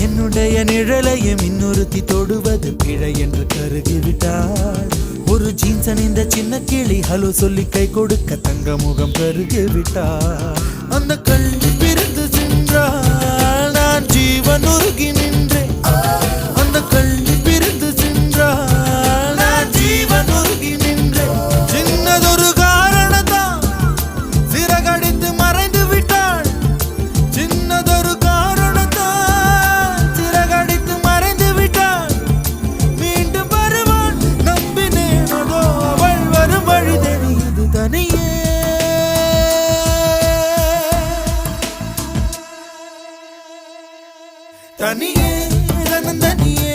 என்னுடைய நிழலையும் இன்னொருத்தி தொடுவது பிழை என்று கருகிவிட்டாள். ஒரு ஜீன்ஸ் அணிந்த சின்ன கிளி ஹலோ சொல்லி கை கொடுக்க தங்க முகம் கருகிவிட்டாள். அந்த கல்வி பிரிந்து சென்றால் நான் ஜீவன் உருகி நின்றேன். அந்த கல்வி பிரிந்து சென்றால் நான் ஜீவன் உருகி நின்றேன். சின்னதொரு காரணத்தான் சிறகடித்து மறைந்து விட்டாள். சின்னதொரு காரணத்தான் சிறகடித்து மறைந்து விட்டாள். மீண்டும் வருவாள் நம்பினேனதோ அவள் வரும் வழி தெரியுது தனியே. தனியே தனியே